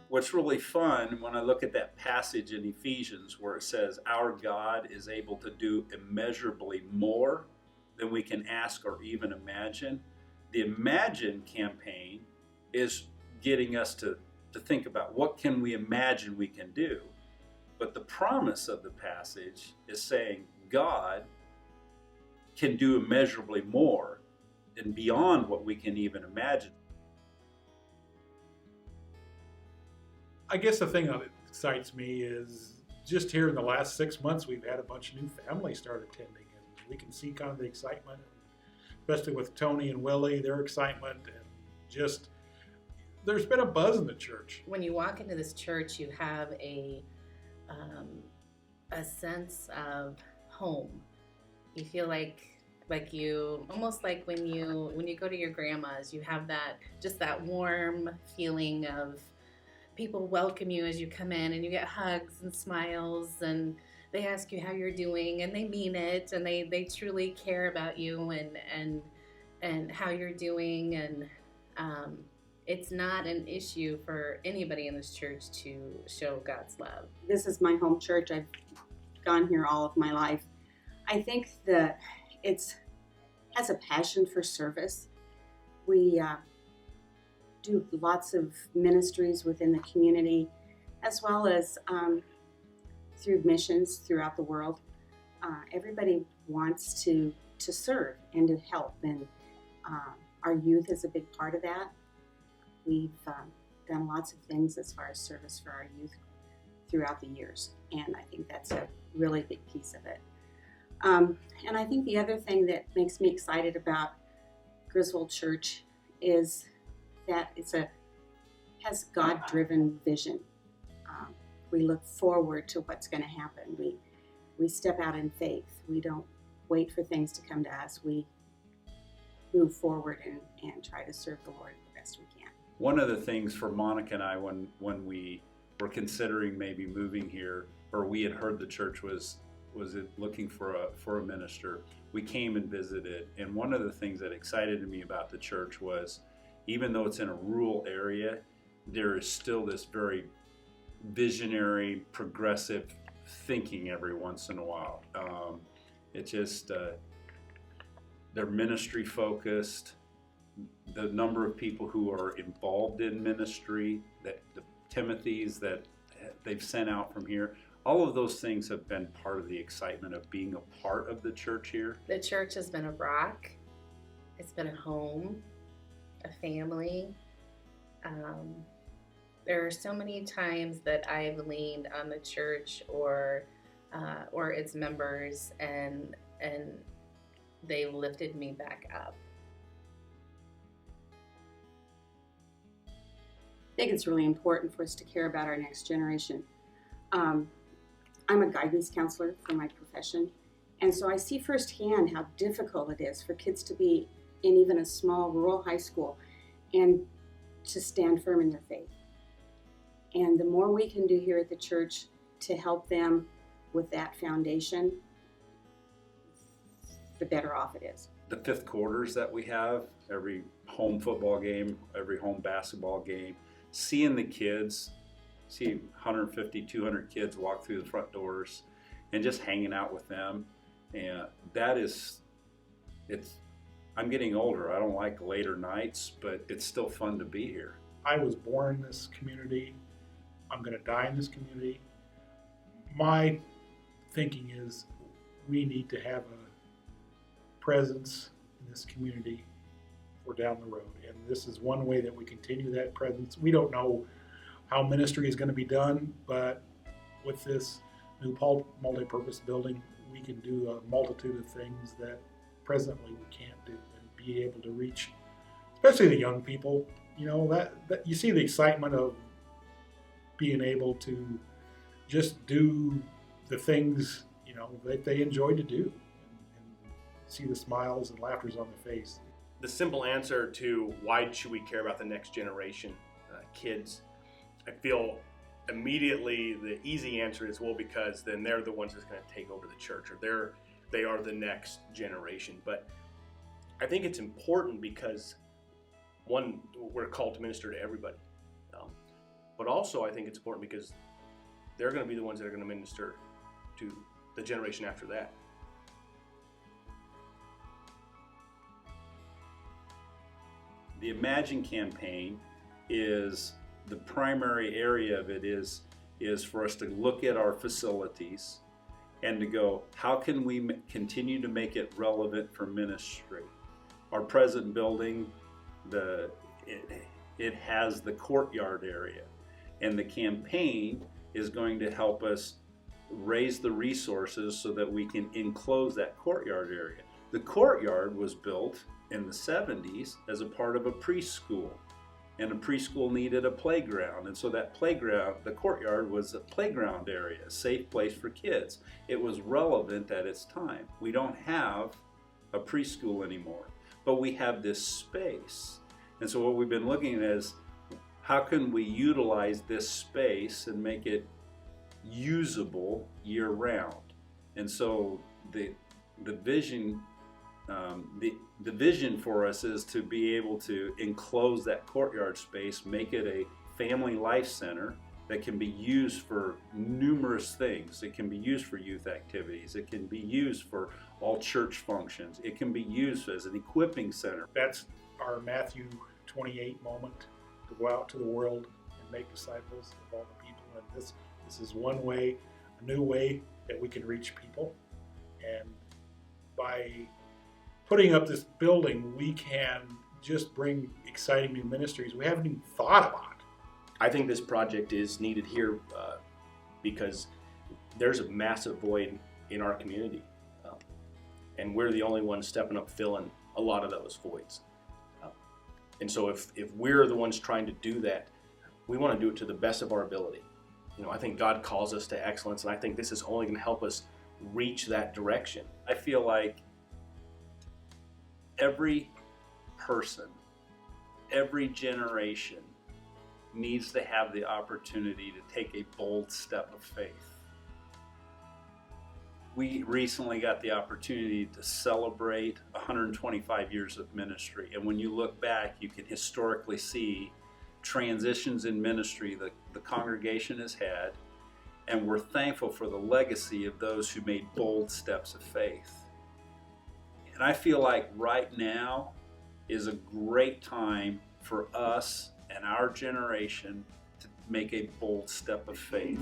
what's really fun when I look at that passage in Ephesians where it says, our God is able to do immeasurably more than we can ask or even imagine. The Imagine campaign is getting us to think about what can we imagine we can do. But the promise of the passage is saying God can do immeasurably more and beyond what we can even imagine. I guess the thing that excites me is just here in the last 6 months, we've had a bunch of new families start attending, and we can see kind of the excitement, especially with Tony and Willie, their excitement, and just there's been a buzz in the church. When you walk into this church, you have a sense of home. You feel like you almost like when you go to your grandma's, you have that warm feeling of people welcome you as you come in, and you get hugs and smiles, and they ask you how you're doing, and they mean it, and they truly care about you and how you're doing, and it's not an issue for anybody in this church to show God's love. This is my home church. I've gone here all of my life. I think that it has a passion for service. We do lots of ministries within the community, as well as through missions throughout the world. Everybody wants to serve and to help, and our youth is a big part of that. We've done lots of things as far as service for our youth throughout the years, and I think that's a really big piece of it. And I think the other thing that makes me excited about Griswold Church is that has God-driven vision. We look forward to what's going to happen. We step out in faith. We don't wait for things to come to us. We move forward and try to serve the Lord the best we can. One of the things for Monica and I, when we were considering maybe moving here, or we had heard the church was looking for a minister, we came and visited. And one of the things that excited me about the church was, even though it's in a rural area, there is still this very visionary, progressive thinking every once in a while. It's just they're ministry focused. The number of people who are involved in ministry, that the Timothys that they've sent out from here, all of those things have been part of the excitement of being a part of the church here. The church has been a rock. It's been a home, a family. There are so many times that I've leaned on the church or its members, and they lifted me back up. I think it's really important for us to care about our next generation. I'm a guidance counselor for my profession, and so I see firsthand how difficult it is for kids to be in even a small rural high school and to stand firm in their faith. And the more we can do here at the church to help them with that foundation, the better off it is. The fifth quarters that we have, every home football game, every home basketball game, seeing the kids, see 150, 200 kids walk through the front doors and just hanging out with them. And I'm getting older. I don't like later nights, but it's still fun to be here. I was born in this community. I'm going to die in this community. My thinking is we need to have a presence in this community for down the road. And this is one way that we continue that presence. We don't know how ministry is going to be done, but with this new multi-purpose building, we can do a multitude of things that presently we can't do, and be able to reach, especially the young people. You know, that you see the excitement of being able to just do the things, you know, that they enjoy to do, and see the smiles and laughters on their face. The simple answer to why should we care about the next generation, kids, I feel immediately the easy answer is, well, because then they're the ones that's going to take over the church, or they are the next generation. But I think it's important because, one, we're called to minister to everybody. But also, I think it's important because they're going to be the ones that are going to minister to the generation after that. The Imagine campaign is the primary area of it is for us to look at our facilities and to go, how can we continue to make it relevant for ministry? Our present building, it has the courtyard area, and the campaign is going to help us raise the resources so that we can enclose that courtyard area. The courtyard was built in the 70s as a part of a preschool, and a preschool needed a playground, and so that playground, the courtyard, was a playground area, a safe place for kids. It was relevant at its time. We don't have a preschool anymore, but we have this space. And so what we've been looking at is, how can we utilize this space and make it usable year round? And so the vision the vision for us is to be able to enclose that courtyard space, make it a family life center that can be used for numerous things. It can be used for youth activities. It can be used for all church functions. It can be used as an equipping center. That's our Matthew 28 moment, to go out to the world and make disciples of all the people. And this is one way, a new way that we can reach people. And by putting up this building, we can just bring exciting new ministries we haven't even thought about. I think this project is needed here because there's a massive void in our community, and we're the only ones stepping up filling a lot of those voids. And so if we're the ones trying to do that, we want to do it to the best of our ability. You know, I think God calls us to excellence, and I think this is only going to help us reach that direction. I feel like every person, every generation needs to have the opportunity to take a bold step of faith. We recently got the opportunity to celebrate 125 years of ministry, and when you look back, you can historically see transitions in ministry that the congregation has had, and we're thankful for the legacy of those who made bold steps of faith. And I feel like right now is a great time for us and our generation to make a bold step of faith.